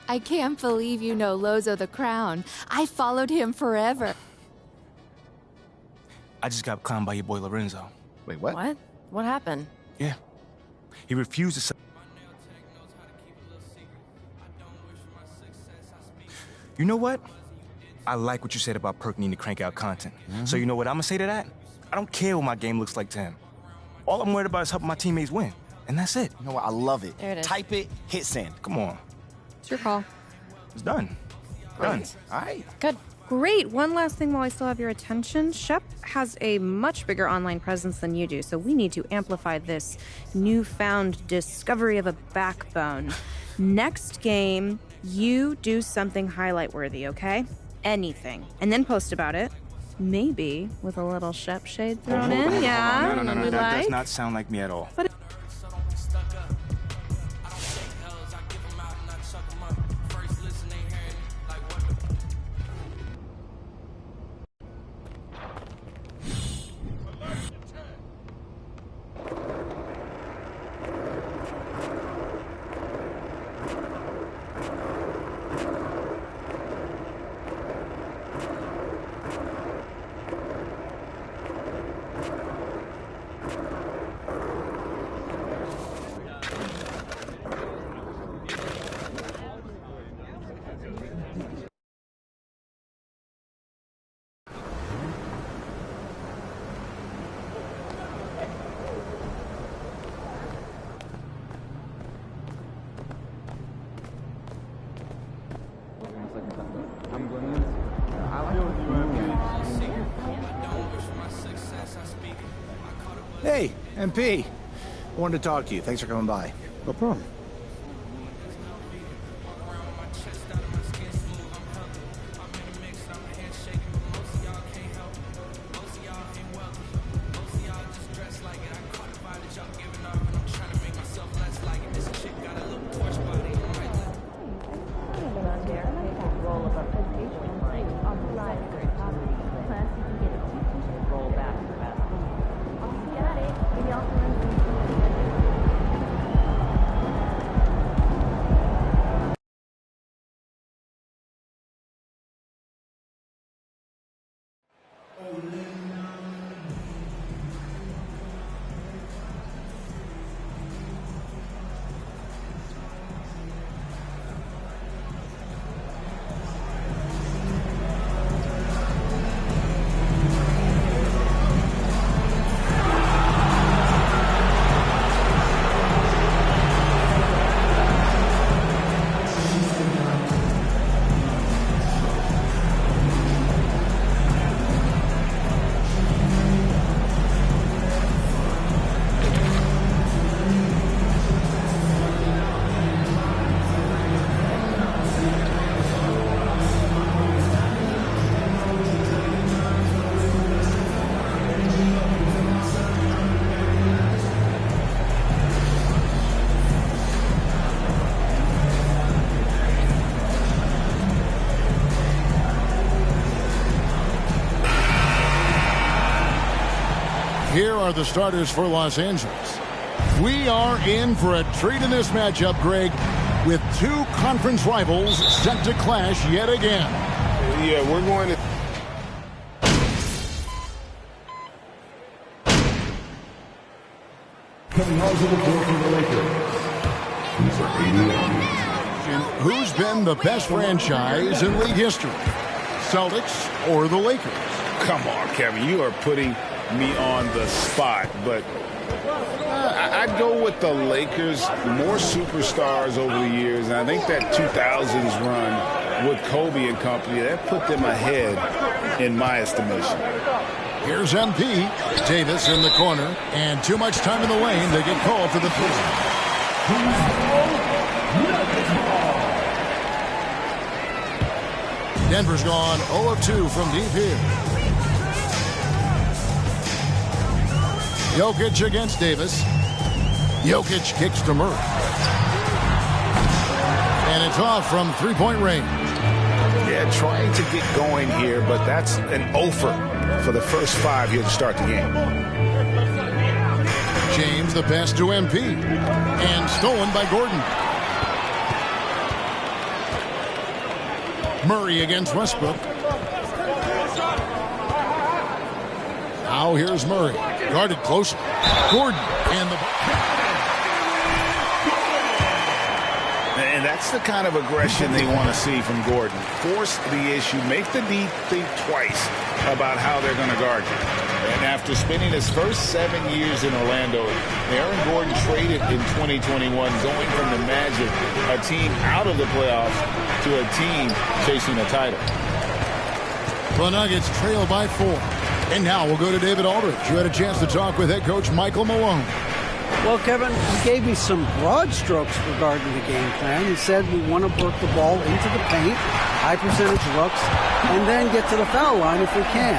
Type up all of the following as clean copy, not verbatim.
I can't believe you know Lozo the Crown. I followed him forever. I just got clowned by your boy Lorenzo. Wait, what? What? What happened? Yeah. He refused to... You know what? I like what you said about Perk needing to crank out content. So you know what I'm gonna say to that? I don't care what my game looks like to him. All I'm worried about is helping my teammates win. And that's it. You know what? I love it. There it is. Type it, hit send. Come on. It's your call. It's done. Done. All right. Good. Great. One last thing while I still have your attention. Shep has a much bigger online presence than you do, so we need to amplify this newfound discovery of a backbone. Next game, you do something highlight-worthy, okay? Anything. And then post about it. Maybe with a little Shep shade thrown in, yeah? No. That does not sound like me at all. But Hey, MP. Wanted to talk to you. Thanks for coming by. No problem. Here are the starters for Los Angeles. We are in for a treat in this matchup, Greg, with two conference rivals set to clash yet again. Yeah, we're going to... Coming onto the floor for the Lakers. These are 88. Who's been the best franchise in league history? Celtics or the Lakers? Come on, Kevin. You are putting me on the spot, but I'd go with the Lakers. More superstars over the years, and I think that 2000s run with Kobe and company, that put them ahead in my estimation. Here's MP. Davis in the corner, and too much time in the lane. They get called for the three. Denver's gone 0 of 2 from deep here. Jokic against Davis. Jokic kicks to Murray. And it's off from three-point range. Yeah, trying to get going here, but that's an offer for the first 5 here to start the game. James the pass to MP. And stolen by Gordon. Murray against Westbrook. Now here's Murray. Guarded closely. Gordon and the... And that's the kind of aggression they want to see from Gordon. Force the issue. Make the D think twice about how they're going to guard you. And after spending his first 7 years in Orlando, Aaron Gordon traded in 2021, going from the Magic, a team out of the playoffs, to a team chasing a title. The Nuggets trail by 4. And now we'll go to David Aldridge, who had a chance to talk with head coach Michael Malone. Well, Kevin, he gave me some broad strokes regarding the game plan. He said we want to work the ball into the paint, high percentage looks, and then get to the foul line if we can.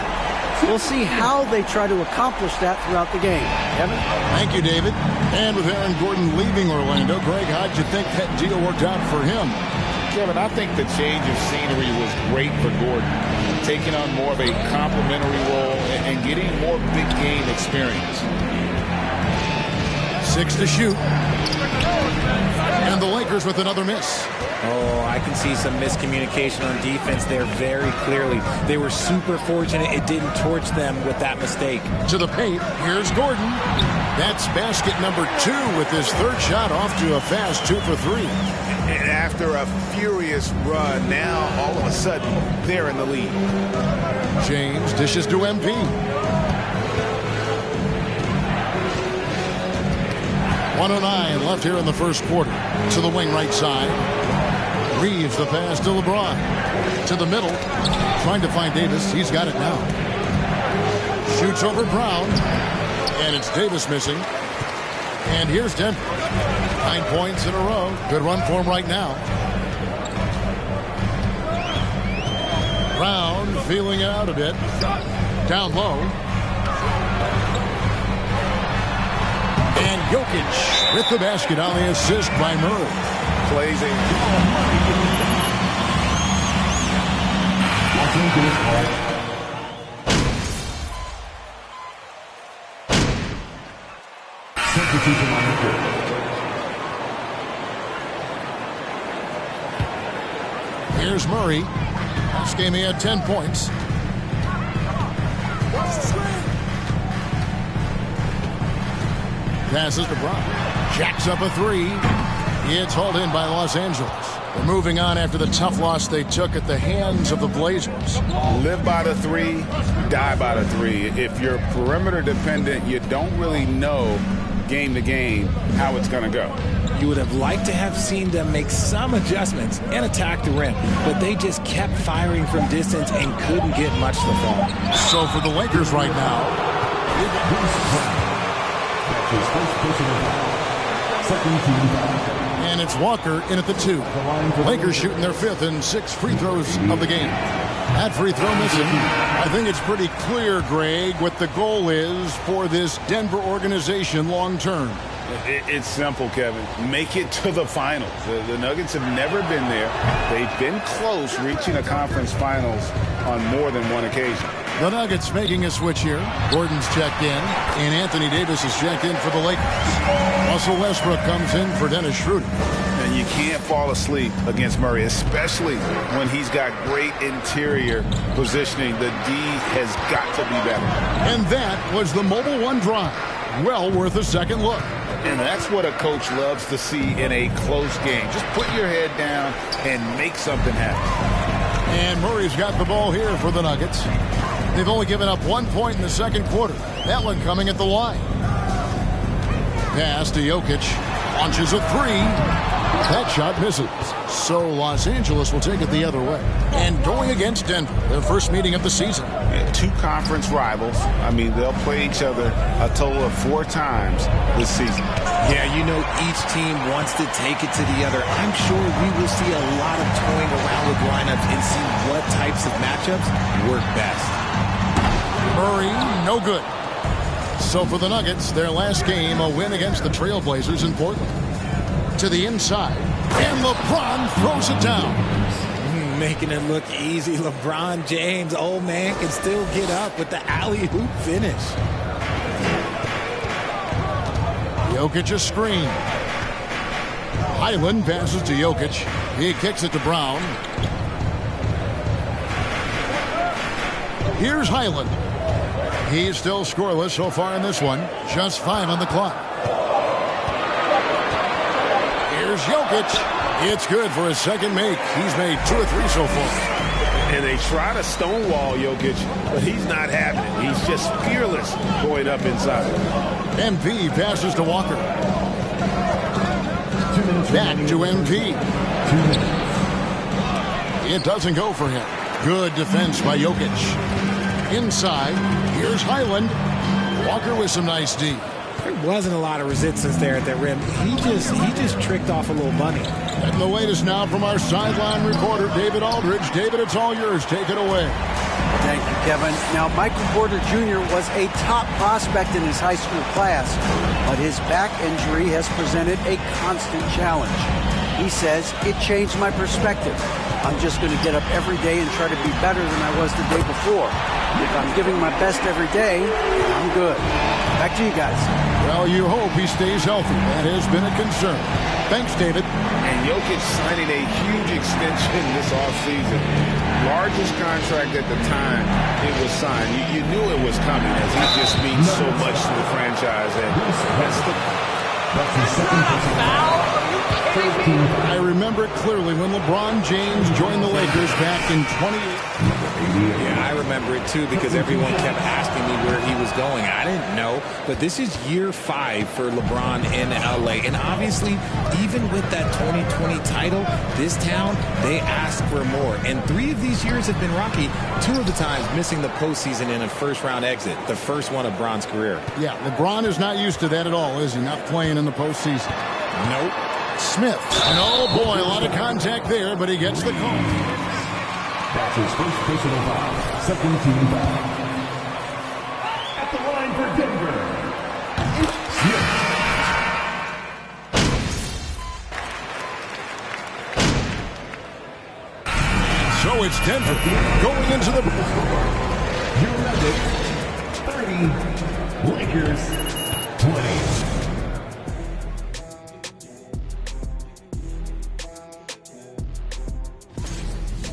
We'll see how they try to accomplish that throughout the game. Kevin? Thank you, David. And with Aaron Gordon leaving Orlando, Greg, how'd you think that deal worked out for him? Kevin, I think the change of scenery was great for Gordon, taking on more of a complimentary role and getting more big game experience. 6 to shoot. And the Lakers with another miss. Oh, I can see some miscommunication on defense there very clearly. They were super fortunate it didn't torch them with that mistake. To the paint, here's Gordon. That's basket number 2 with his third shot off to a fast 2 for 3. And after a furious run, now all of a sudden, they're in the lead. James dishes to MP. 1:09 left here in the first quarter. To the wing right side. Reeves the pass to LeBron. To the middle. Trying to find Davis. He's got it now. Shoots over Brown. And it's Davis missing. And here's Denver. 9 points in a row. Good run for him right now. Brown feeling it out a bit. Down low. And Jokic with the basket on the assist by Murray. Plays a... Here's Murray. This game he had 10 points. Passes to Brown. Jacks up a 3. It's hauled in by Los Angeles. They're moving on after the tough loss they took at the hands of the Blazers. Live by the 3, die by the 3. If you're perimeter dependent, you don't really know game to game how it's going to go. You would have liked to have seen them make some adjustments and attack the rim, but they just kept firing from distance and couldn't get much to fall. So for the Lakers right now, and it's Walker in at the 2. Lakers shooting their 5th and 6th free throws of the game. That free throw missing. I think it's pretty clear, Greg, what the goal is for this Denver organization long term. It's simple, Kevin. Make it to the finals. The Nuggets have never been there. They've been close reaching a conference finals on more than one occasion. The Nuggets making a switch here. Gordon's checked in, and Anthony Davis is checked in for the Lakers. Russell Westbrook comes in for Dennis Schroeder. And you can't fall asleep against Murray, especially when he's got great interior positioning. The D has got to be better. And that was the Mobile One drive. Well worth a second look. And that's what a coach loves to see in a close game. Just put your head down and make something happen. And Murray's got the ball here for the Nuggets. They've only given up 1 point in the second quarter. That one coming at the line. Pass to Jokic. Launches a 3. That shot misses. So Los Angeles will take it the other way. And going against Denver, their first meeting of the season. Yeah, 2 conference rivals. I mean, they'll play each other a total of 4 times this season. Yeah, you know, each team wants to take it to the other. I'm sure we will see a lot of toying around with lineups and see what types of matchups work best. Murray, no good. So for the Nuggets, their last game, a win against the Trailblazers in Portland. To the inside, and LeBron throws it down. Making it look easy. LeBron James, old man, can still get up with the alley-oop finish. Jokic a screen. Highland passes to Jokic. He kicks it to Brown. Here's Highland. He's still scoreless so far in this one. Just 5 on the clock. Here's Jokic. It's good for his second make. He's made 2 or 3 so far. And they try to stonewall Jokic, but he's not having it. He's just fearless going up inside. MP passes to Walker. Back to MP. It doesn't go for him. Good defense by Jokic. Inside, here's Highland. Walker with some nice D. There wasn't a lot of resistance there at the rim. He just tricked off a little bunny. And the latest now from our sideline reporter, David Aldridge. David, it's all yours. Take it away. Thank you, Kevin. Now, Michael Porter Jr. was a top prospect in his high school class, but his back injury has presented a constant challenge. He says, it changed my perspective. I'm just going to get up every day and try to be better than I was the day before. If I'm giving my best every day, I'm good. Back to you guys. Well, you hope he stays healthy. That has been a concern. Thanks, David. And Jokic signing a huge extension this offseason. Largest contract at the time it was signed. You knew it was coming as he just means so much to the franchise. And that's the second foul. I remember it clearly when LeBron James joined the Lakers back in 28. Yeah, I remember it too because everyone kept asking me where he was going. I didn't know, but this is year 5 for LeBron in LA. And obviously, even with that 2020 title, this town, they ask for more. And 3 of these years have been rocky. 2 of the times missing the postseason in a first-round exit, the first one of Bron's career. Yeah, LeBron is not used to that at all, is he? Not playing in the postseason. Nope. Smith. And oh boy, a lot of contact there, but he gets the call. That's his first personal foul. Second team foul. At the line for Denver, it's Smith. So it's Denver going into the... Your record, 30. Lakers, 20.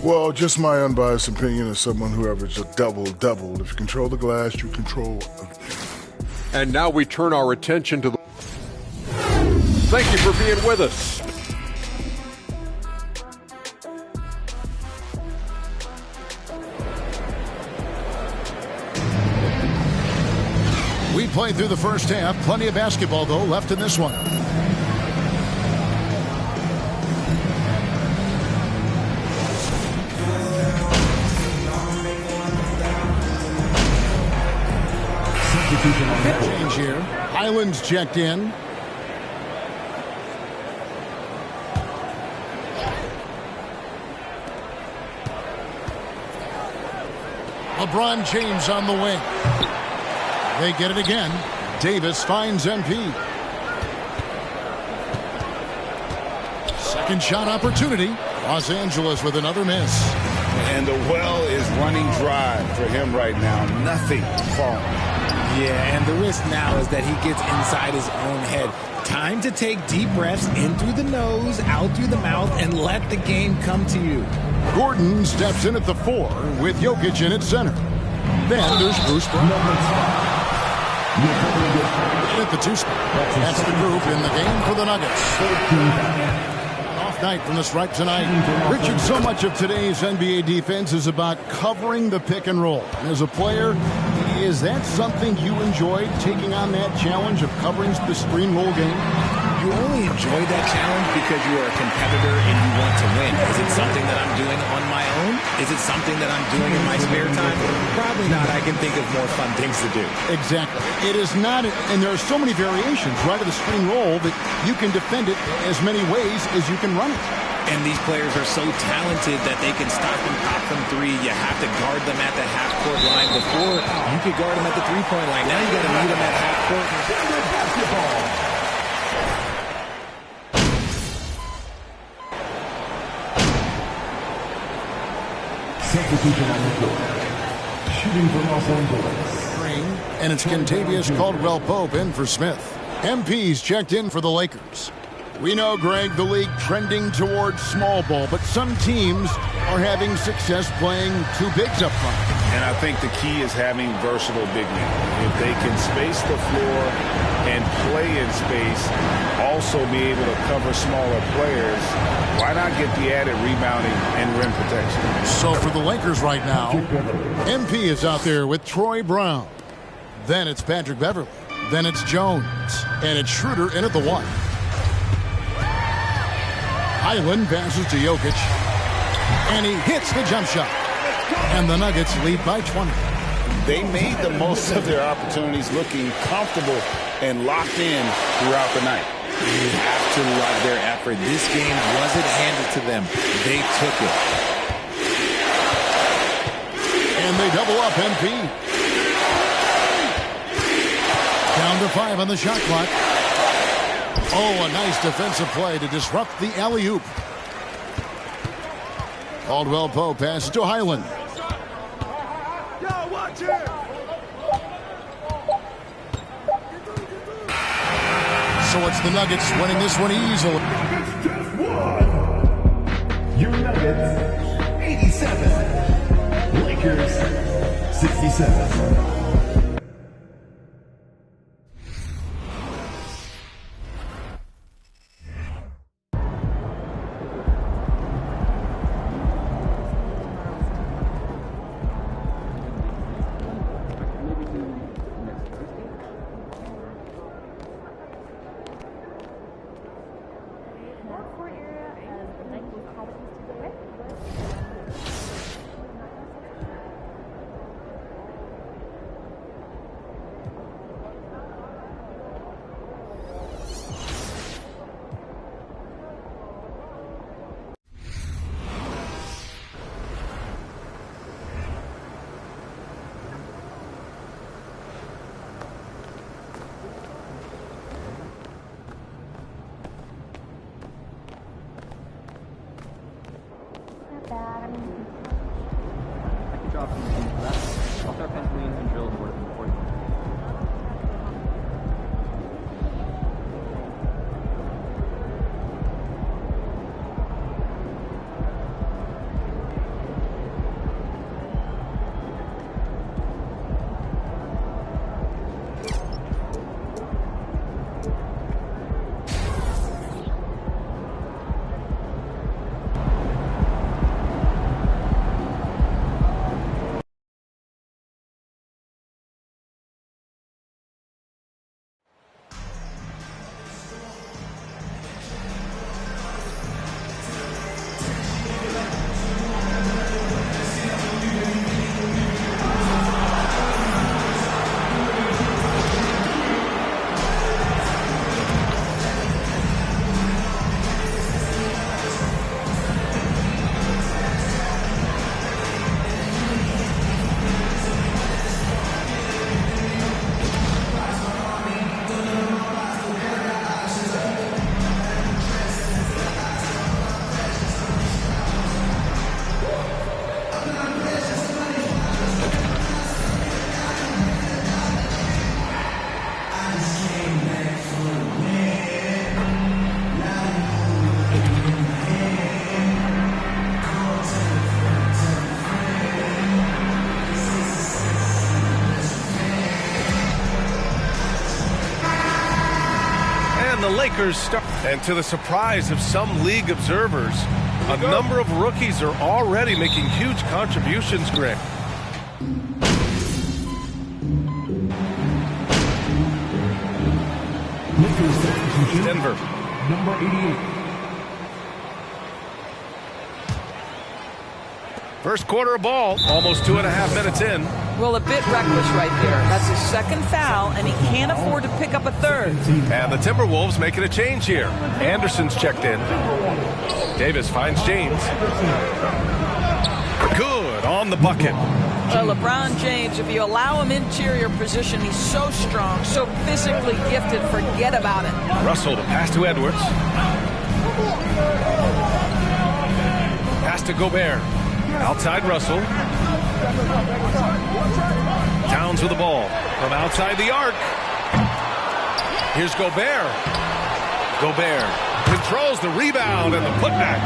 Well, just my unbiased opinion as someone who averaged a double-double. If you control the glass, you control... And now we turn our attention to the... Thank you for being with us. We played through the first half. Plenty of basketball, though, left in this one. Change here. Highland's checked in. LeBron James on the wing. They get it again. Davis finds MP. Second shot opportunity. Los Angeles with another miss. And the well is running dry for him right now. Nothing falling. Yeah, and the risk now is that he gets inside his own head. Time to take deep breaths in through the nose, out through the mouth, and let the game come to you. Gordon steps in at the 4 with Jokic in at center. Then there's Bruce Brown. At the 2 spot. That's the group in the game for the Nuggets. Off night from the stripe tonight. Richard, so much of today's NBA defense is about covering the pick and roll. As a player, is that something you enjoyed, taking on that challenge of covering the screen roll game? You only enjoy that challenge because you are a competitor and you want to win. Is it something that I'm doing on my own? Is it something that I'm doing in my spare time? Probably not. I can think of more fun things to do. Exactly. It is not, and there are so many variations right of the screen roll that you can defend it as many ways as you can run it. And these players are so talented that they can stop and pop from 3. You have to guard them at the half-court line. Before, you could guard them at the 3-point line. Now you got to meet them at half-court. Basketball. Substitution on the floor. Shooting for Los Angeles. And it's Kentavious Caldwell-Pope in for Smith. MP's checked in for the Lakers. We know, Greg, the league trending towards small ball, but some teams are having success playing two bigs up front. And I think the key is having versatile big men. If they can space the floor and play in space, also be able to cover smaller players, why not get the added rebounding and rim protection? So for the Lakers right now, MP is out there with Troy Brown. Then it's Patrick Beverly. Then it's Jones. And it's Schroeder in at the 1. Highland passes to Jokic. And he hits the jump shot. And the Nuggets lead by 20. They made the most of their opportunities, looking comfortable and locked in throughout the night. You have to love their effort. This game wasn't handed to them. They took it. And they double up MP. Down to 5 on the shot clock. Oh, a nice defensive play to disrupt the alley-oop. Caldwell Pope passes to Highland. So it's the Nuggets winning this one easily. Nuggets just won. Your Nuggets, 87. Lakers, 67. Lakers start, and to the surprise of some league observers, a number of rookies are already making huge contributions, Greg. Denver. Number 88. First quarter of ball, almost 2.5 minutes in. Well, a bit reckless right there. That's his second foul, and he can't afford to pick up a third. And the Timberwolves making a change here. Anderson's checked in. Davis finds James. Good on the bucket. Well, LeBron James, if you allow him interior position, he's so strong, so physically gifted, forget about it. Russell to pass to Edwards. Pass to Gobert. Outside Russell. Towns with the ball from outside the arc. Here's Gobert. Gobert controls the rebound and the putback.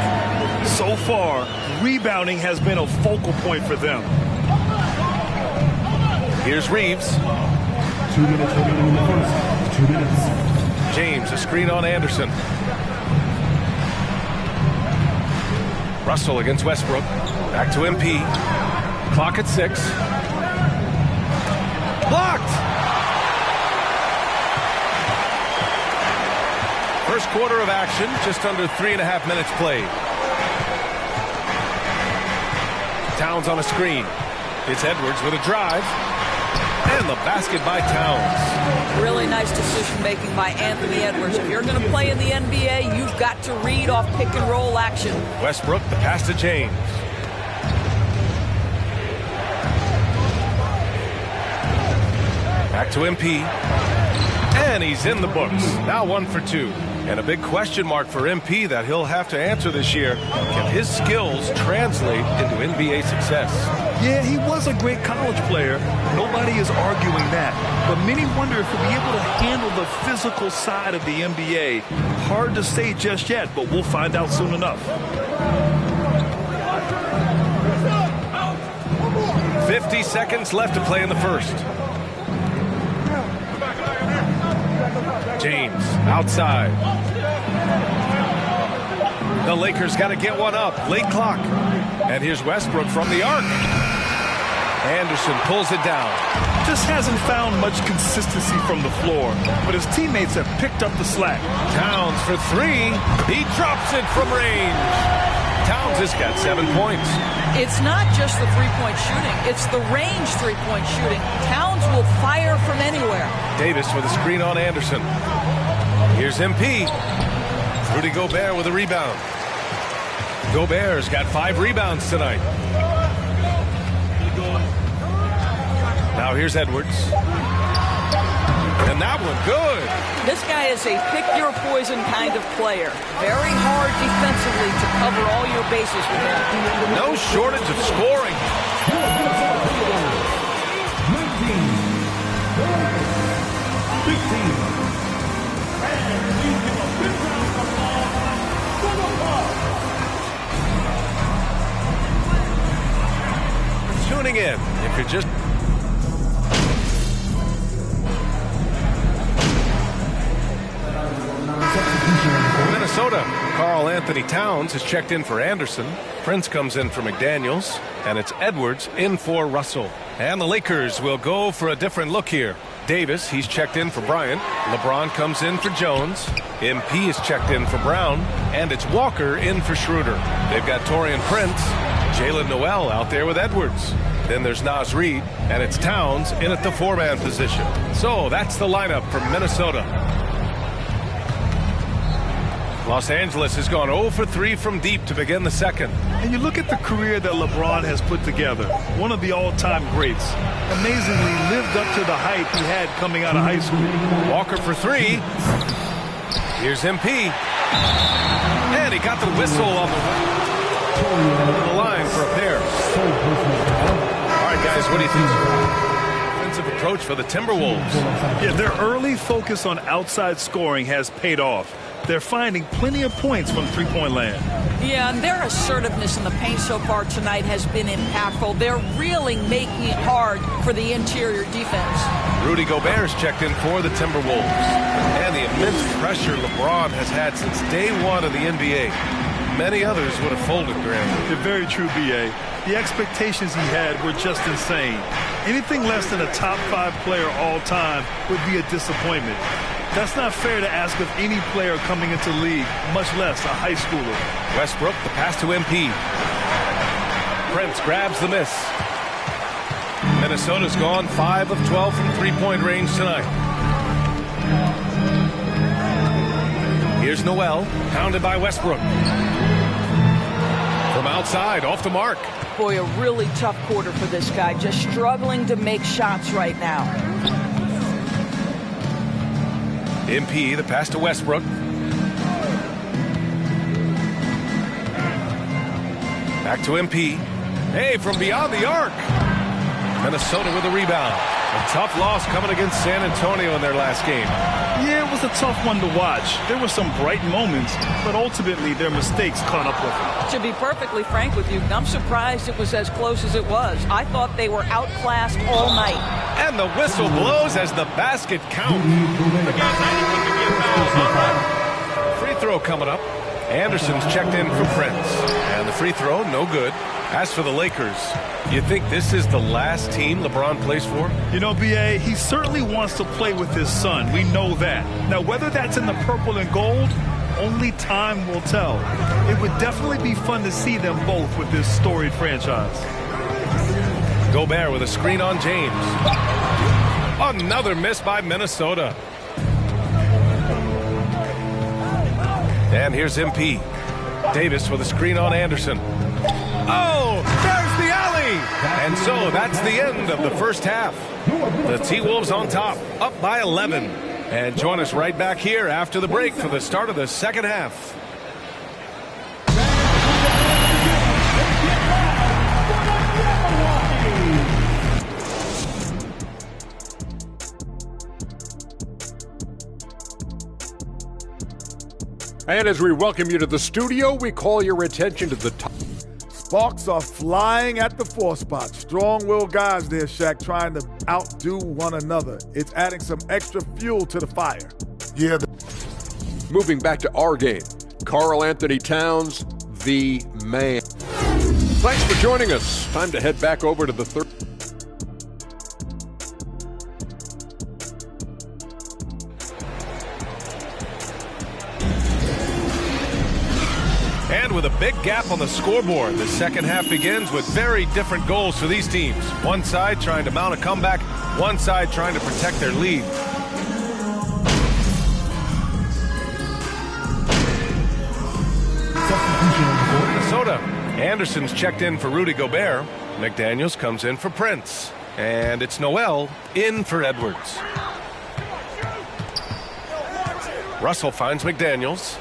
So far, rebounding has been a focal point for them. Here's Reeves. 2 minutes remaining in the first. 2 minutes. James, a screen on Anderson. Russell against Westbrook. Back to MP. Clock at 6. Blocked! First quarter of action, just under 3.5 minutes played. Towns on a screen. It's Edwards with a drive. And the basket by Towns. Really nice decision-making by Anthony Edwards. If you're going to play in the NBA, you've got to read off pick-and-roll action. Westbrook, the pass to James. Back to MP. And he's in the books. Now 1 for 2. And a big question mark for MP that he'll have to answer this year. Can his skills translate into NBA success? Yeah, he was a great college player. Nobody is arguing that. But many wonder if he'll be able to handle the physical side of the NBA. Hard to say just yet, but we'll find out soon enough. 50 seconds left to play in the first. James outside. The Lakers got to get one up. Late clock. And here's Westbrook from the arc. Anderson pulls it down. Just hasn't found much consistency from the floor, but his teammates have picked up the slack. Towns for 3. He drops it from range. Towns has got 7 points. It's not just the three-point shooting. It's the range three-point shooting. Towns will fire from anywhere. Davis with a screen on Anderson. Here's MP. Rudy Gobert with a rebound. Gobert's got 5 rebounds tonight. Now here's Edwards. And that one good. This guy is a pick-your-poison kind of player. Very hard defensively to cover all your bases with him. No shortage of scoring. 15. Tuning in, if you're just... Minnesota, Karl Anthony Towns has checked in for Anderson. Prince comes in for McDaniels. And it's Edwards in for Russell. And the Lakers will go for a different look here. Davis, he's checked in for Bryant. LeBron comes in for Jones. MP is checked in for Brown. And it's Walker in for Schroeder. They've got Taurean Prince, Jalen Noel out there with Edwards. Then there's Naz Reid, and it's Towns in at the 4-man position. So that's the lineup for Minnesota. Los Angeles has gone 0 for 3 from deep to begin the second. And you look at the career that LeBron has put together. One of the all-time greats. Amazingly lived up to the hype he had coming out of high school. Walker for 3. Here's MP. And he got the whistle on the line for a pair. All right, guys, what do you think? Offensive approach for the Timberwolves. Yeah, their early focus on outside scoring has paid off. They're finding plenty of points from three-point land. Yeah, and their assertiveness in the paint so far tonight has been impactful. They're really making it hard for the interior defense. Rudy Gobert's checked in for the Timberwolves. And the immense pressure LeBron has had since day one of the NBA. Many others would have folded, Graham. You're very true, B.A. The expectations he had were just insane. Anything less than a top 5 player all time would be a disappointment. That's not fair to ask of any player coming into the league, much less a high schooler. Westbrook, the pass to MP. Prince grabs the miss. Minnesota's gone 5 of 12 from three-point range tonight. Here's Noel, pounded by Westbrook. From outside, off the mark. Boy, a really tough quarter for this guy. Just struggling to make shots right now. MP, the pass to Westbrook. Back to MP. Hey, from beyond the arc. Minnesota with a rebound. A tough loss coming against San Antonio in their last game. Yeah, it was a tough one to watch. There were some bright moments, but ultimately their mistakes caught up with them. To be perfectly frank with you, I'm surprised it was as close as it was. I thought they were outclassed all night. And the whistle blows as the basket counts. Free throw coming up. Anderson's checked in for Prince. And the free throw, no good. As for the Lakers, you think this is the last team LeBron plays for? You know, B.A., he certainly wants to play with his son. We know that. Now, whether that's in the purple and gold, only time will tell. It would definitely be fun to see them both with this storied franchise. Gobert with a screen on James. Another miss by Minnesota. And here's MP. Davis with a screen on Anderson. Oh, there's the alley! And so that's the end of the first half. The T-Wolves on top, up by 11. And join us right back here after the break for the start of the second half. And as we welcome you to the studio, we call your attention to the top. Sparks are flying at the 4 spot. Strong-willed guys there, Shaq, trying to outdo one another. It's adding some extra fuel to the fire. Yeah. Moving back to our game, Karl Anthony Towns, the man. Thanks for joining us. Time to head back over to the third. And with a big gap on the scoreboard, the second half begins with very different goals for these teams. One side trying to mount a comeback, one side trying to protect their lead. Minnesota. Anderson's checked in for Rudy Gobert. McDaniels comes in for Prince. And it's Noel in for Edwards. Russell finds McDaniels.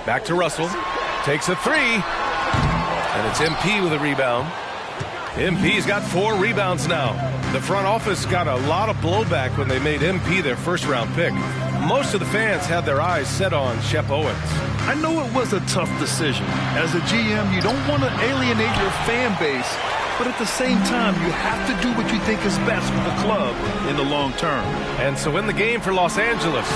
Back to Russell. Takes a three. And it's MP with a rebound. MP's got 4 rebounds now. The front office got a lot of blowback when they made MP their first-round pick. Most of the fans had their eyes set on Shep Owens. I know it was a tough decision. As a GM, you don't want to alienate your fan base, but at the same time, you have to do what you think is best for the club in the long term. And so in the game for Los Angeles,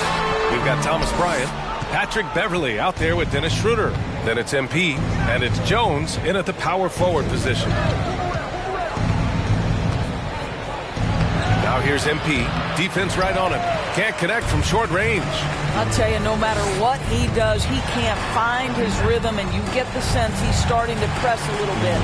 we've got Thomas Bryant, Patrick Beverly out there with Dennis Schroeder. Then it's MP, and it's Jones in at the power forward position. Now here's MP. Defense right on him. Can't connect from short range. I'll tell you, no matter what he does, he can't find his rhythm, and you get the sense he's starting to press a little bit.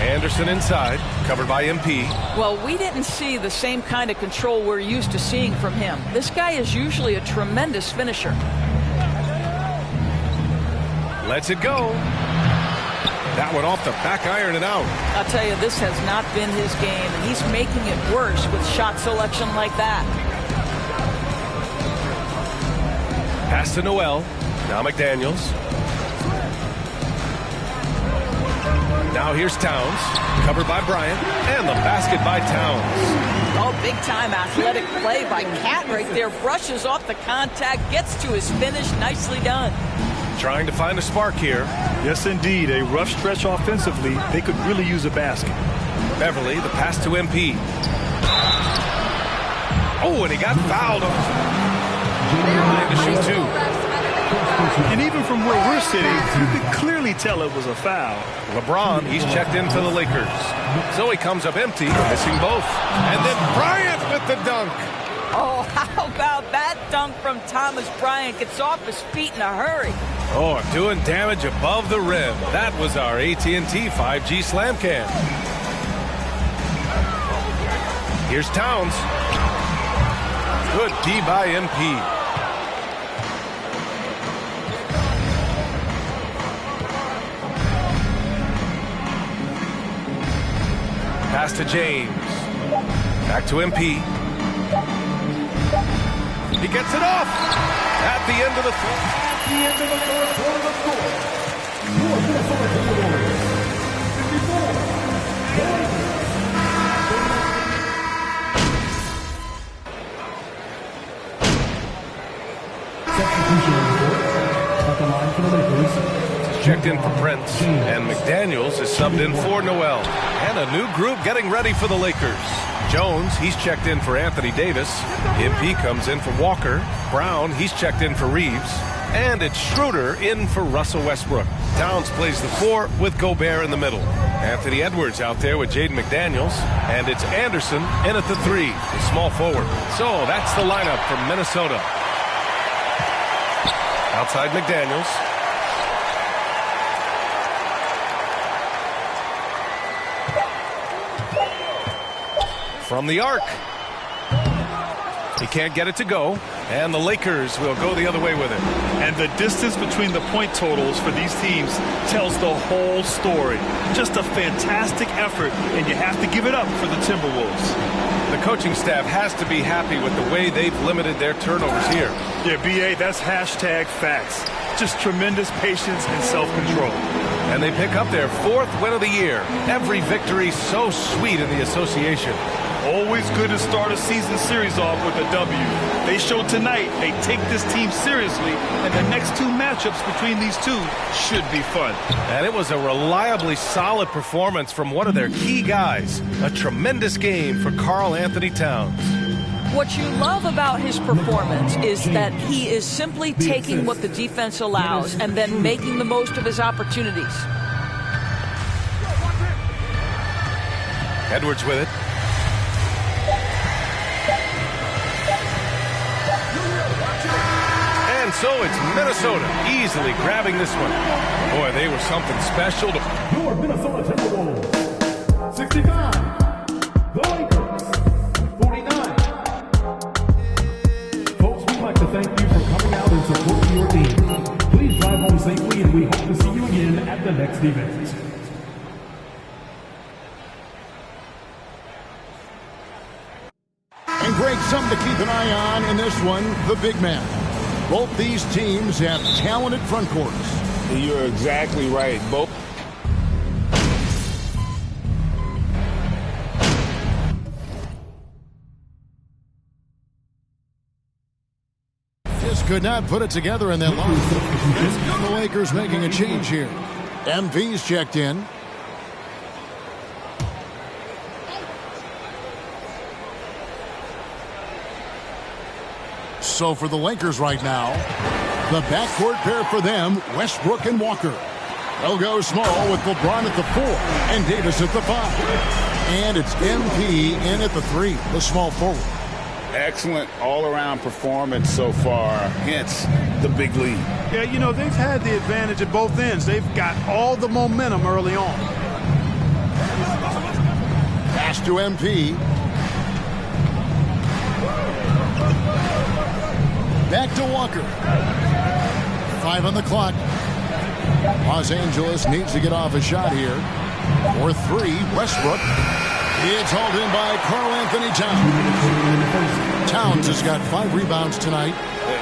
Anderson inside, covered by MP. Well, we didn't see the same kind of control we're used to seeing from him. This guy is usually a tremendous finisher. Lets it go. That one off the back iron and out. I'll tell you, this has not been his game, and he's making it worse with shot selection like that. Pass to Noel. Now McDaniels. Now here's Towns, covered by Bryant, and the basket by Towns. Oh, big-time athletic play by Cat right there. Brushes off the contact, gets to his finish. Nicely done. Trying to find a spark here. Yes, indeed. A rough stretch offensively. They could really use a basket. Beverly, the pass to MP. Oh, and he got fouled. Line to shoot 2. And even from where we're sitting, you could clearly tell it was a foul. LeBron, he's checked in for the Lakers. So he comes up empty, missing both. And then Bryant with the dunk. Oh, how about that dunk from Thomas Bryant? Gets off his feet in a hurry. Oh, doing damage above the rim. That was our AT&T 5G slam cam. Here's Towns. Good D by MP. Pass to James. Back to MP. He gets it off at the end of the fourth. At the end of the third quarter, the score. At the line for the Lakers, checked in for Prince, and McDaniels is subbed in for Noel. And a new group getting ready for the Lakers. Jones, he's checked in for Anthony Davis. MP comes in for Walker. Brown, he's checked in for Reeves. And it's Schroeder in for Russell Westbrook. Towns plays the 4 with Gobert in the middle. Anthony Edwards out there with Jaden McDaniels. And it's Anderson in at the 3, the small forward. So that's the lineup from Minnesota. Outside McDaniels. From the arc. He can't get it to go, and the Lakers will go the other way with it. And the distance between the point totals for these teams tells the whole story. Just a fantastic effort, and you have to give it up for the Timberwolves. The coaching staff has to be happy with the way they've limited their turnovers here. Yeah, BA, that's hashtag facts. Just tremendous patience and self-control. And they pick up their 4th win of the year. Every victory so sweet in the association. Always good to start a season series off with a W. They showed tonight they take this team seriously, and the next 2 matchups between these two should be fun. And it was a reliably solid performance from one of their key guys. A tremendous game for Karl Anthony Towns. What you love about his performance is that he is simply taking what the defense allows and then making the most of his opportunities. Edwards with it. And so it's Minnesota easily grabbing this one. Boy, they were something special. Your Minnesota Timberwolves, 65. The Lakers, 49. Folks, we'd like to thank you for coming out and supporting your team. Please drive home safely, and we hope to see you again at the next event. And Greg, something to keep an eye on in this one, the big man. Both these teams have talented front courts. You're exactly right. Both. Just could not put it together in that line. The Lakers making a change here. MV's checked in. So for the Lakers right now, the backcourt pair for them, Westbrook and Walker. They'll go small with LeBron at the 4 and Davis at the 5. And it's MP in at the 3, the small forward. Excellent all-around performance so far, hence the big lead. Yeah, you know, they've had the advantage at both ends. They've got all the momentum early on. Pass to MP. Back to Walker. 5 on the clock. Los Angeles needs to get off a shot here. For 3, Westbrook. It's hauled in by Karl Anthony Towns. Towns has got 5 rebounds tonight.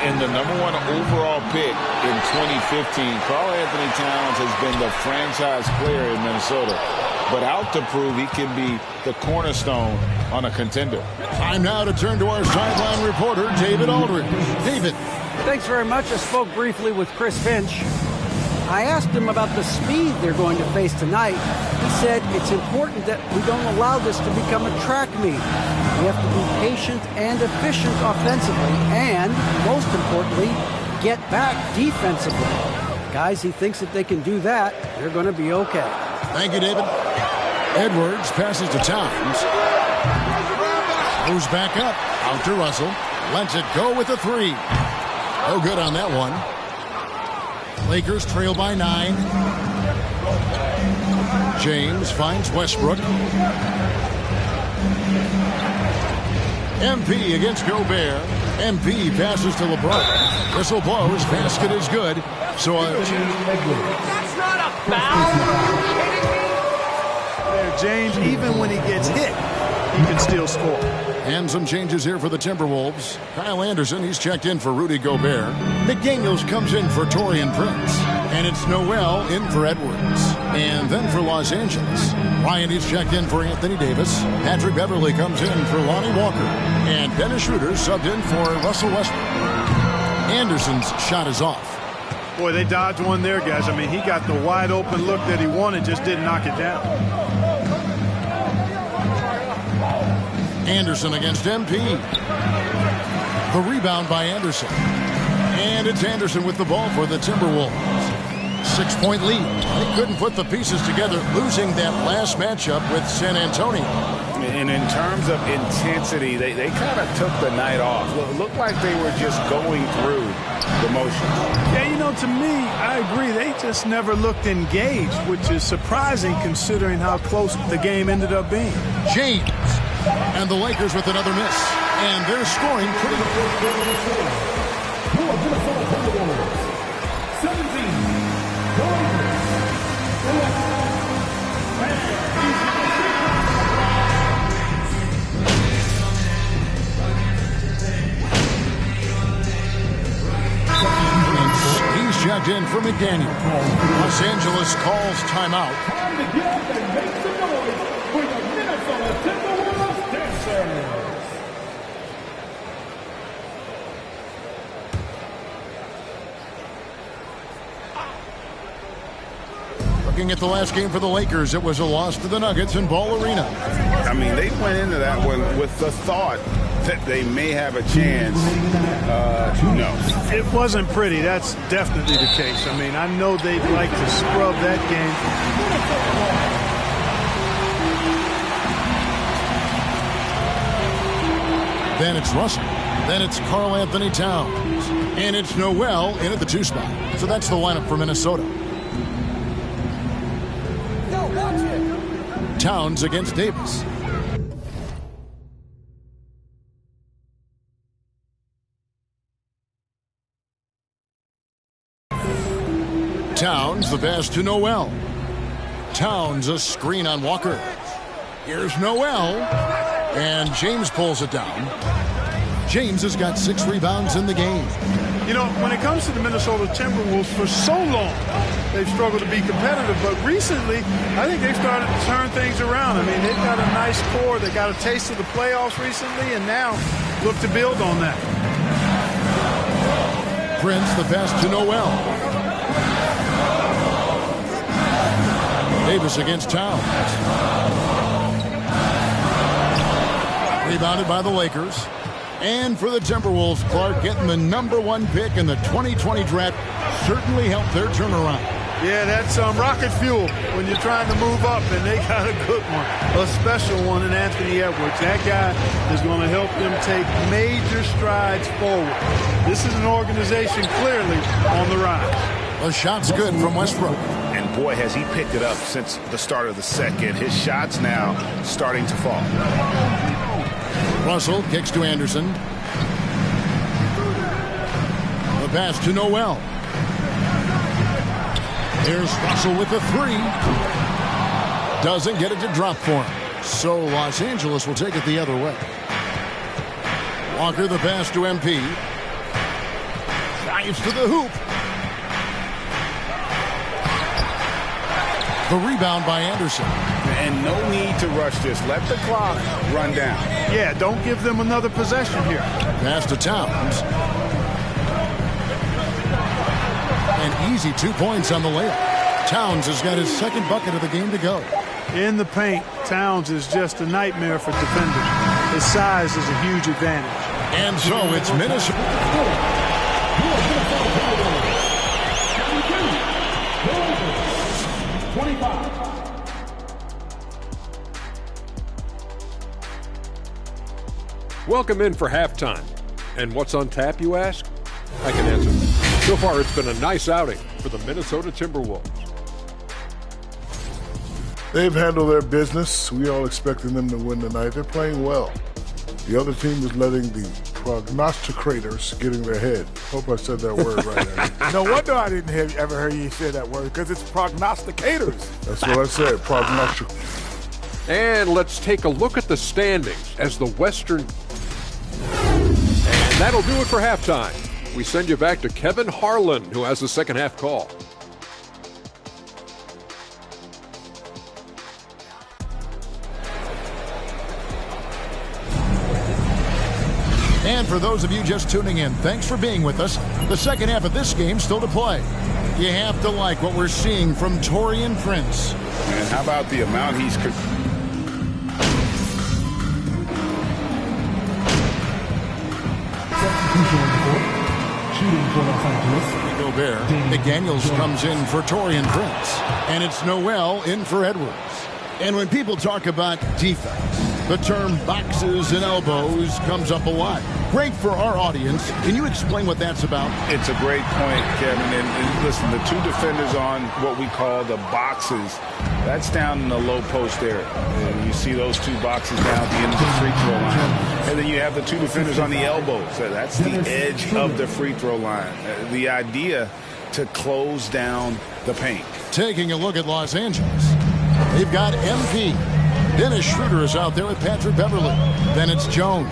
And the #1 overall pick in 2015, Karl Anthony Towns has been the franchise player in Minnesota. But out to prove he can be the cornerstone on a contender. Time now to turn to our sideline reporter, David Aldridge. David. Thanks very much. I spoke briefly with Chris Finch. I asked him about the speed they're going to face tonight. He said it's important that we don't allow this to become a track meet. We have to be patient and efficient offensively, and, most importantly, get back defensively. Guys, he thinks if they can do that, they're going to be okay. Thank you, David. Edwards passes to Towns. Moves back up. Out to Russell. Lets it go with the 3. No good on that one. Lakers trail by 9. James finds Westbrook. MP against Gobert. MP passes to LeBron. Whistle blows. Basket is good. So That's not a foul. Are you kidding me? James, even when he gets hit, he can still score. And some changes here for the Timberwolves. Kyle Anderson, he's checked in for Rudy Gobert. McDaniels comes in for Taurean Prince. And it's Noel in for Edwards. And then for Los Angeles, Ryan, he's checked in for Anthony Davis. Patrick Beverly comes in for Lonnie Walker. And Dennis Schroeder subbed in for Russell Westbrook. Anderson's shot is off. Boy, they dodged one there, guys. I mean, he got the wide open look that he wanted, just didn't knock it down. Anderson against MP. The rebound by Anderson. And it's Anderson with the ball for the Timberwolves. 6-point lead. They couldn't put the pieces together, losing that last matchup with San Antonio. And in terms of intensity, they kind of took the night off. Looked like they were just going through the motions. Yeah, you know, to me, I agree. They just never looked engaged, which is surprising considering how close the game ended up being. James. And the Lakers with another miss. And they're scoring pretty good. 17. He's checked in for McDaniel. Los Angeles calls timeout. Time to get up and make some noise for the Minnesota Timberwolves dancers. Looking at the last game for the Lakers, it was a loss to the Nuggets in Ball Arena. I mean, they went into that one with the thought that they may have a chance. No. It wasn't pretty. That's definitely the case. I mean, I know they'd like to scrub that game. Then it's Russell. Then it's Karl Anthony Towns. And it's Noel in at the 2 spot. So that's the lineup for Minnesota. Towns against Davis. Towns, the pass to Noel. Towns, a screen on Walker. Here's Noel. And James pulls it down. James has got 6 rebounds in the game. You know, when it comes to the Minnesota Timberwolves, for so long, they've struggled to be competitive. But recently, I think they've started to turn things around. I mean, they've got a nice core. They got a taste of the playoffs recently, and now look to build on that. Prince, the pass to Noel. Davis against Towns. Rebounded by the Lakers. And for the Timberwolves, Clark getting the #1 pick in the 2020 draft certainly helped their turnaround. Yeah, that's rocket fuel when you're trying to move up, and they got a good one, a special one in Anthony Edwards. That guy is going to help them take major strides forward. This is an organization clearly on the rise. The shot's good from Westbrook. And boy, has he picked it up since the start of the second. His shot's now starting to fall. Russell kicks to Anderson. The pass to Noel. Here's Russell with the 3. Doesn't get it to drop for him. So Los Angeles will take it the other way. Walker the pass to MP. Dives to the hoop. The rebound by Anderson. And no need to rush this. Let the clock run down. Yeah, don't give them another possession here. Pass to Towns. An easy 2 points on the layup. Towns has got his 2nd bucket of the game to go. In the paint, Towns is just a nightmare for defenders. His size is a huge advantage. And so it's Minnesota. Welcome in for halftime. And what's on tap, you ask? I can answer. So far, it's been a nice outing for the Minnesota Timberwolves. They've handled their business. We all expecting them to win tonight. They're playing well. The other team is letting the prognosticators get in their head. Hope I said that word right. No wonder I didn't ever hear you say that word, because it's prognosticators. That's what I said, prognostic. And let's take a look at the standings as the Western That'll do it for halftime. We send you back to Kevin Harlan, who has the second half call. And for those of you just tuning in, thanks for being with us. The second half of this game still to play. You have to like what we're seeing from Taurean Prince. And how about the amount he's... Gobert. McDaniels comes in for Taurean Prince. And it's Noel in for Edwards. And when people talk about defense, the term boxes and elbows comes up a lot. Great for our audience. Can you explain what that's about? It's a great point, Kevin. And listen, the two defenders on what we call the boxes, that's down in the low post area. And you see those two boxes down at the end of the free throw line. And then you have the two defenders on the elbows. That's the edge of the free throw line. The idea to close down the paint. Taking a look at Los Angeles, they've got MP. Dennis Schroeder is out there with Patrick Beverly. Then it's Jones.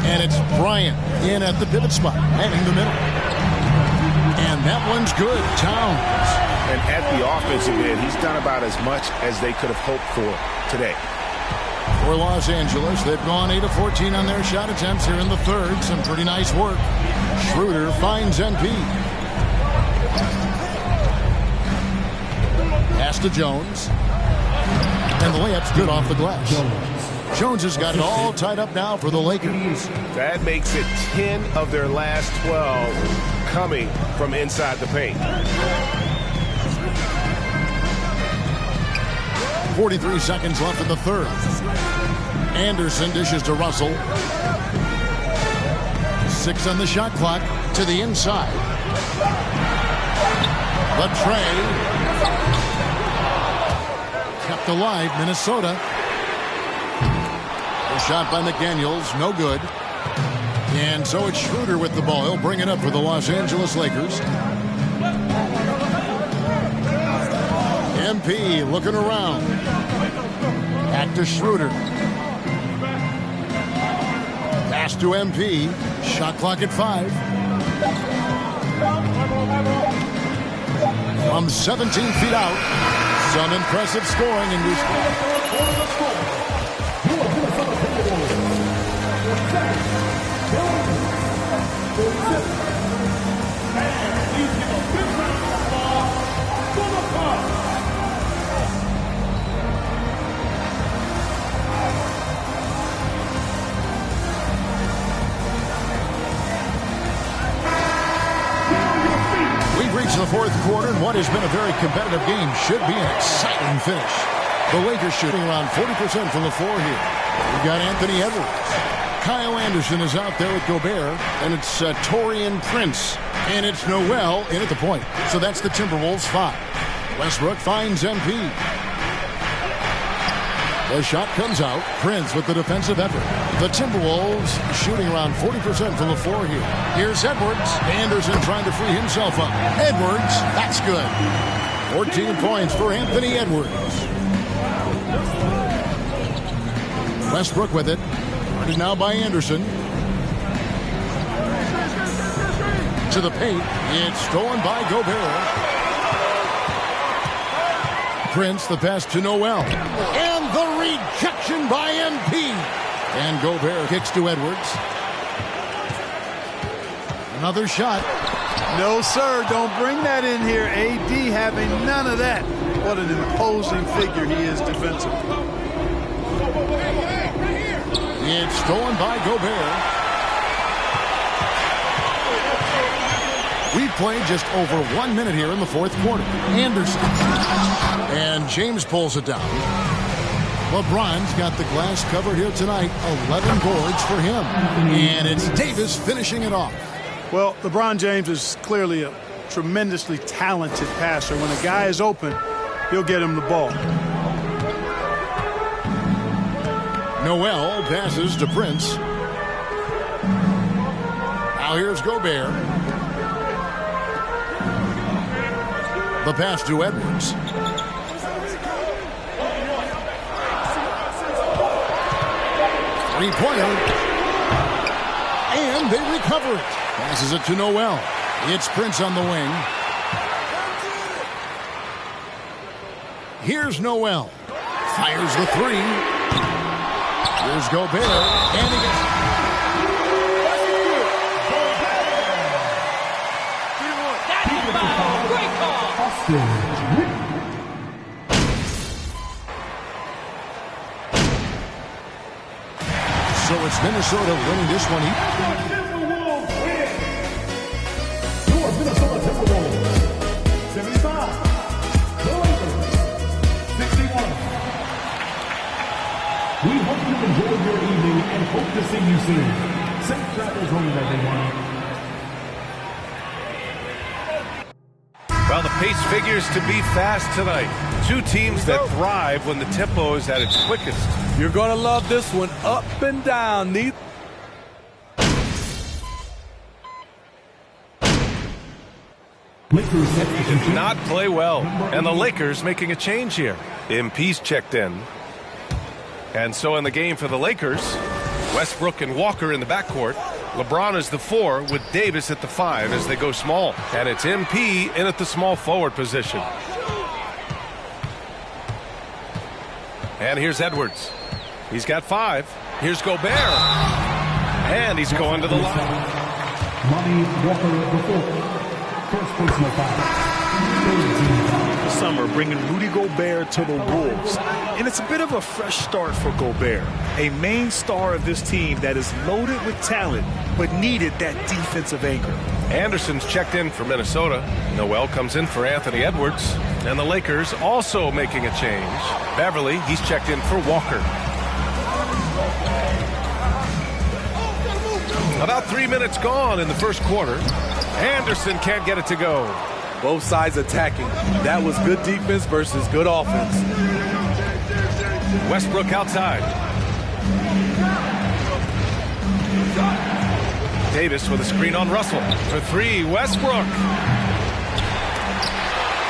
And it's Bryant in at the pivot spot, heading the middle. And that one's good. Towns. And at the offensive end, he's done about as much as they could have hoped for today. For Los Angeles, they've gone 8 of 14 on their shot attempts here in the third. Some pretty nice work. Schroeder finds NP. Pass to Jones. And the layup's good off the glass. Jones has got it all tied up now for the Lakers. That makes it 10 of their last 12 coming from inside the paint. 43 seconds left in the third. Anderson dishes to Russell. 6 on the shot clock to the inside. Latrey. Kept alive, Minnesota. A shot by McDaniels, no good. And so it's Schroeder with the ball. He'll bring it up for the Los Angeles Lakers. MP looking around. Back to Schroeder. Pass to MP. Shot clock at 5. From 17 feet out. Some impressive scoring in this game. We've reached the fourth quarter, and what has been a very competitive game should be an exciting finish. The Lakers shooting around 40% from the floor here. We've got Anthony Edwards. Kyle Anderson is out there with Gobert, and it's Taurean Prince. And it's Noel in at the point. So that's the Timberwolves 5. Westbrook finds MP. The shot comes out. Prince with the defensive effort. The Timberwolves shooting around 40% from the floor here. Here's Edwards. Anderson trying to free himself up. Edwards, that's good. 14 points for Anthony Edwards. Westbrook with it. Guarded now by Anderson. To the paint. It's stolen by Gobert. Prince, the pass to Noel. And the rejection by MP. And Gobert kicks to Edwards. Another shot. No, sir. Don't bring that in here. AD having none of that. What an imposing figure he is defensively. It's stolen by Gobert. We've played just over 1 minute here in the fourth quarter. Anderson. And James pulls it down. LeBron's got the glass covered here tonight. 11 boards for him. And it's Davis finishing it off. Well, LeBron James is clearly a tremendously talented passer. When a guy is open, he'll get him the ball. Noel passes to Prince. Now here's Gobert. The pass to Edwards. Three-pointer. And and they recover it. Passes it to Noel. It's Prince on the wing. Here's Noel. Fires the three. Here's Gobert. And he gets... So it's Minnesota winning this one. Your Minnesota Timberwolves, 75. The Lakers, 61. We hope you enjoyed your evening and hope to see you soon. Safe travels home, everyone. Well, the pace figures to be fast tonight. Two teams that thrive when the tempo is at its quickest. You're going to love this one. Up and down. Neat. He did not play well. And the Lakers making a change here. MP's checked in. And so in the game for the Lakers, Westbrook and Walker in the backcourt. LeBron is the 4 with Davis at the 5 as they go small. And it's MP in at the small forward position. And here's Edwards. He's got 5. Here's Gobert. And he's going to the line. Lonnie Walker, the 4th. First personal foul. Summer bringing Rudy Gobert to the Wolves. And it's a bit of a fresh start for Gobert, a main star of this team that is loaded with talent but needed that defensive anchor. Anderson's checked in for Minnesota. Noel comes in for Anthony Edwards. And the Lakers also making a change. Beverly, he's checked in for Walker. About 3 minutes gone in the first quarter. Anderson can't get it to go. Both sides attacking. That was good defense versus good offense. Westbrook outside. Davis with a screen on Russell. For 3, Westbrook.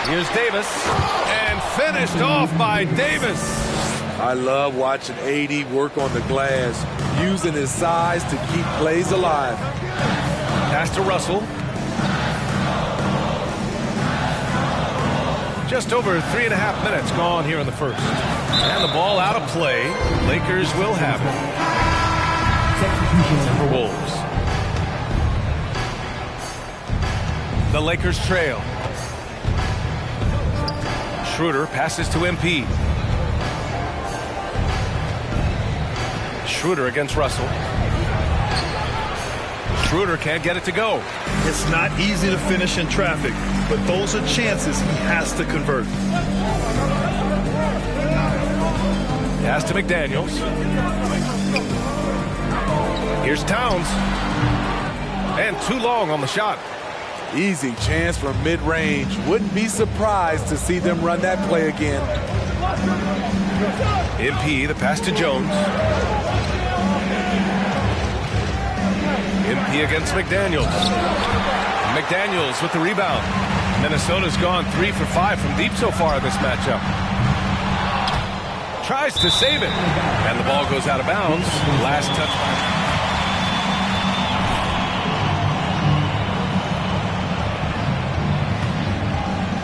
Here's Davis. And finished off by Davis. I love watching AD work on the glass, using his size to keep plays alive. Pass to Russell. Just over 3.5 minutes gone here in the first. And the ball out of play. Lakers will have it. For Wolves. The Lakers trail. Schroeder passes to MP. Schroeder against Russell. Schroeder can't get it to go. It's not easy to finish in traffic, but those are chances he has to convert. Pass to McDaniels. Here's Towns. And too long on the shot. Easy chance for mid-range. Wouldn't be surprised to see them run that play again. MP, the pass to Jones. MP against McDaniels. McDaniels with the rebound. Minnesota's gone 3 for 5 from deep so far in this matchup. Tries to save it. And the ball goes out of bounds. Last touch.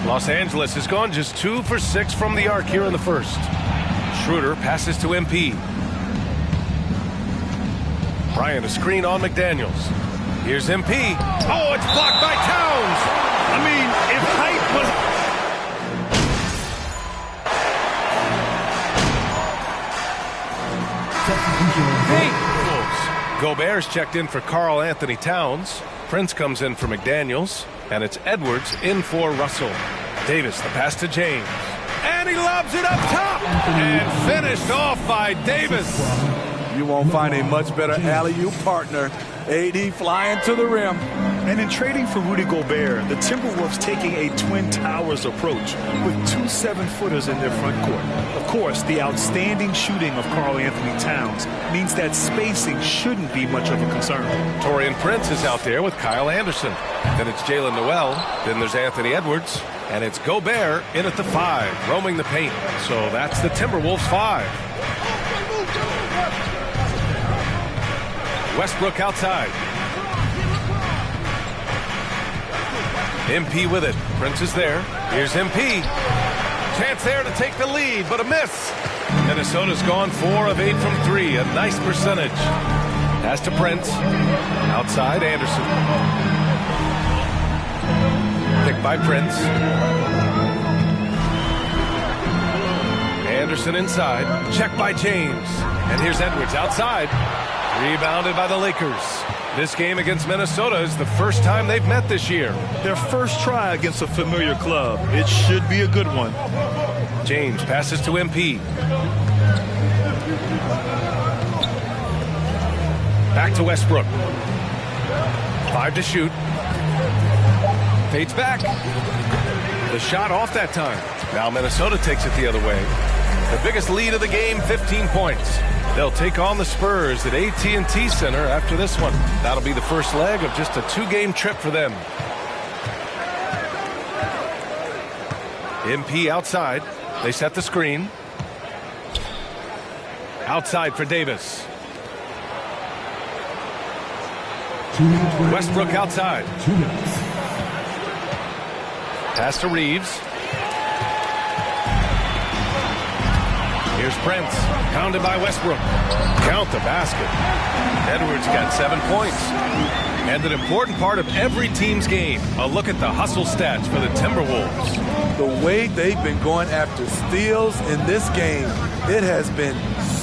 Los Angeles has gone just 2 for 6 from the arc here in the first. Schroeder passes to MP. Bryant a screen on McDaniels. Here's MP. Oh, it's blocked by Towns. I mean, if height was... Gobert's checked in for Karl Anthony Towns. Prince comes in for McDaniels. And it's Edwards in for Russell. Davis, the pass to James. And he lobs it up top. And finished off by Davis. You won't find a much better alley-oop partner. AD flying to the rim. And in trading for Rudy Gobert, the Timberwolves taking a Twin Towers approach with 2 7-footers in their front court. Of course, the outstanding shooting of Karl Anthony Towns means that spacing shouldn't be much of a concern. Taurean Prince is out there with Kyle Anderson. Then it's Jalen Noel. Then there's Anthony Edwards. And it's Gobert in at the 5, roaming the paint. So that's the Timberwolves 5. Westbrook outside. MP with it. Prince is there. Here's MP. Chance there to take the lead, but a miss. Minnesota's gone 4 of 8 from 3. A nice percentage. Pass to Prince. Outside, Anderson. Picked by Prince. Anderson inside. Checked by James. And here's Edwards outside. Rebounded by the Lakers. This game against Minnesota is the first time they've met this year. Their first try against a familiar club. It should be a good one. James passes to MP. Back to Westbrook. 5 to shoot. Fades back. The shot off that time. Now Minnesota takes it the other way. The biggest lead of the game, 15 points. They'll take on the Spurs at AT&T Center after this one. That'll be the first leg of just a 2-game trip for them. MP outside. They set the screen. Outside for Davis. Westbrook outside. Pass to Reeves. Here's Prince. Pounded by Westbrook. Count the basket. Edwards got 7 points. And an important part of every team's game, a look at the hustle stats for the Timberwolves. The way they've been going after steals in this game, it has been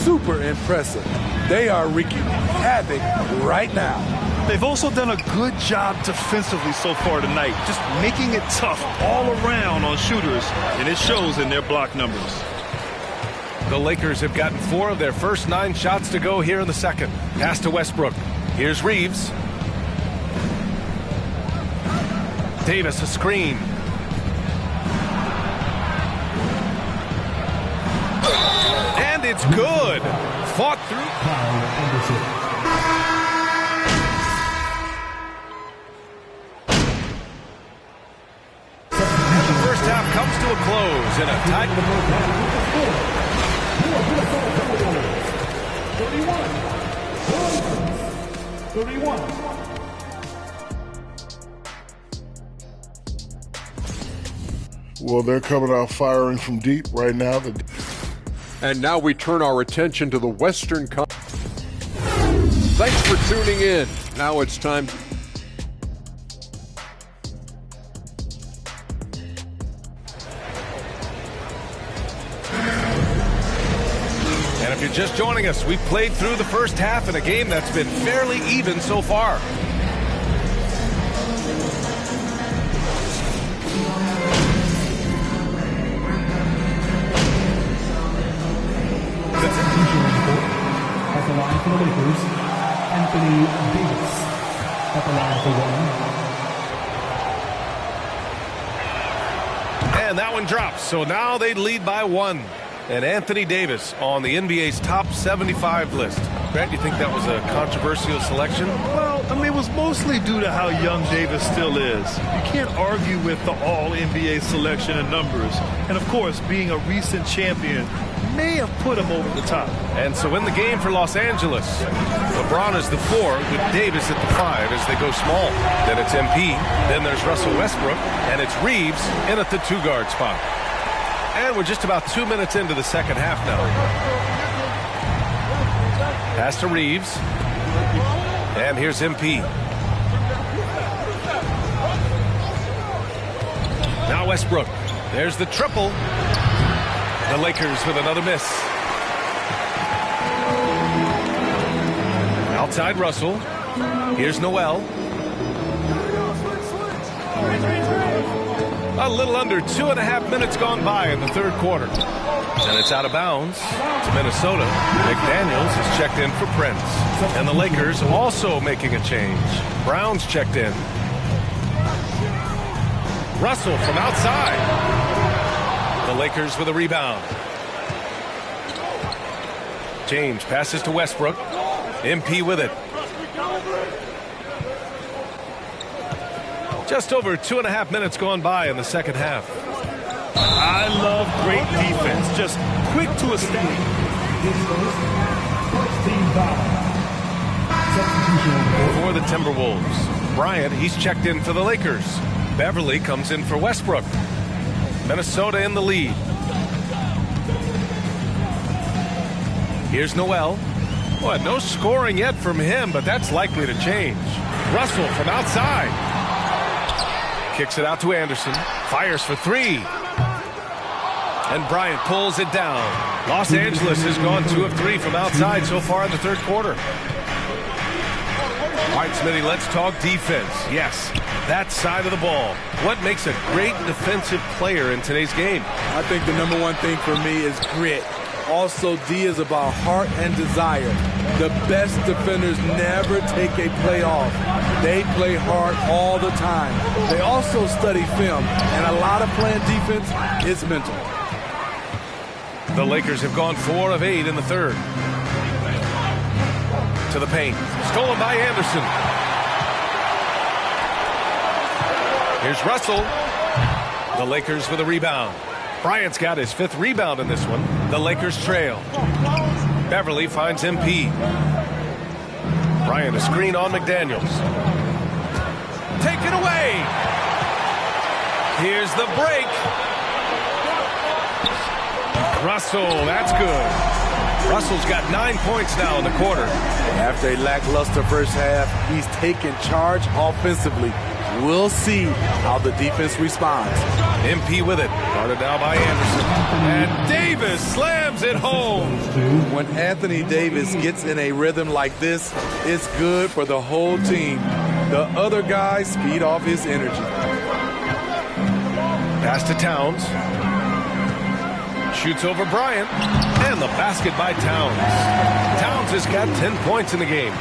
super impressive. They are wreaking havoc right now. They've also done a good job defensively so far tonight, just making it tough all around on shooters, and it shows in their block numbers. The Lakers have gotten 4 of their first 9 shots to go here in the second. Pass to Westbrook. Here's Reeves. Davis a screen. And it's good. Fought through. And the first half comes to a close in a tight. 31. Well, they're coming out firing from deep right now. And now we turn our attention to the Western Conference. Thanks for tuning in. Now it's time. And if you're just joining us, we've played through the first half in a game that's been fairly even so far. At the line for the Lakers, Anthony Davis. At the line for 1. And that one drops, so now they lead by 1. And Anthony Davis on the NBA's top 75 list. Grant, you think that was a controversial selection? Well, I mean, it was mostly due to how young Davis still is. You can't argue with the all-NBA selection and numbers. And, of course, being a recent champion may have put him over the top. And so in the game for Los Angeles, LeBron is the 4 with Davis at the 5 as they go small. Then it's MP, then there's Russell Westbrook, and it's Reeves in at the 2-guard spot. And we're just about 2 minutes into the second half now. Pass to Reeves. And here's MP. Now Westbrook. There's the triple. The Lakers with another miss. Outside Russell. Here's Noel. A little under 2.5 minutes gone by in the third quarter. And it's out of bounds to Minnesota. McDaniels is checked in for Prince. And the Lakers also making a change. Brown's checked in. Russell from outside. The Lakers with a rebound. James passes to Westbrook. MP with it. Just over 2.5 minutes gone by in the second half. I love great defense. Just quick to establish. For the Timberwolves, Bryant, he's checked in for the Lakers. Beverly comes in for Westbrook. Minnesota in the lead. Here's Noel. Boy, no scoring yet from him, but that's likely to change. Russell from outside. Kicks it out to Anderson. Fires for three. And Bryant pulls it down. Los Angeles has gone 2 of 3 from outside so far in the third quarter. All right, Smitty, let's talk defense. Yes, that side of the ball. What makes a great defensive player in today's game? I think the number one thing for me is grit. Also, D is about heart and desire. The best defenders never take a play off. They play hard all the time. They also study film, and a lot of playing defense is mental. The Lakers have gone 4 of 8 in the third. To the paint. Stolen by Anderson. Here's Russell. The Lakers with a rebound. Bryant's got his 5th rebound in this one. The Lakers trail. Beverly finds MP. Bryant a screen on McDaniels. Taken away. Here's the break. Russell, that's good. Russell's got 9 points now in the quarter. After a lackluster first half, he's taken charge offensively. We'll see how the defense responds. MP with it. Guarded now by Anderson. And Davis slams it home. When Anthony Davis gets in a rhythm like this, it's good for the whole team. The other guys feed off his energy. Pass to Towns. Shoots over Bryant. And the basket by Towns. Towns has got 10 points in the game.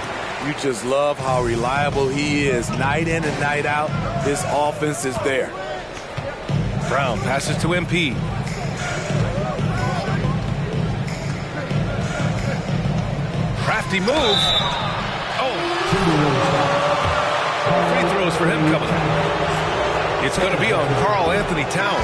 You just love how reliable he is. Night in and night out, his offense is there. Brown passes to MP. Crafty move. Oh. Free throws for him coming up. It's going to be on Karl Anthony Towns.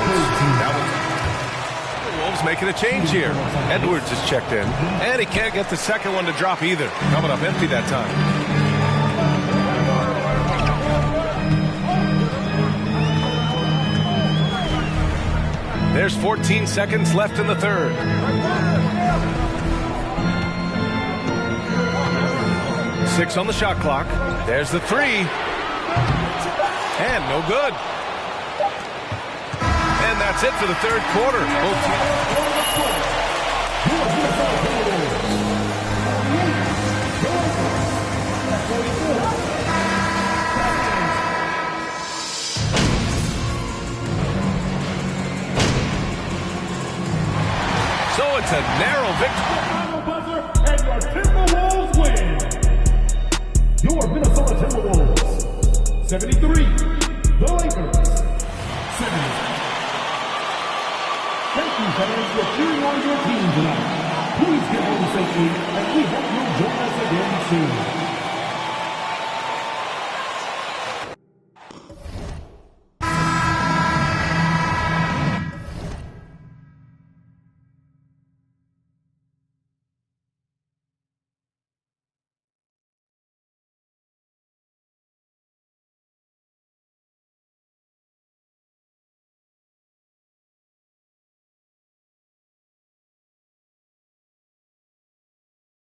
The Wolves making a change here. Edwards is checked in. And he can't get the second one to drop either. Coming up empty that time. There's 14 seconds left in the third. Six on the shot clock. There's the three. And no good. And that's it for the third quarter. So it's a narrow victory. And your Timberwolves win. Your Minnesota Timberwolves 73. The Lakers 70. Thank you, fans, for cheering on your team tonight. Please get home safely, and we hope you'll join us again soon.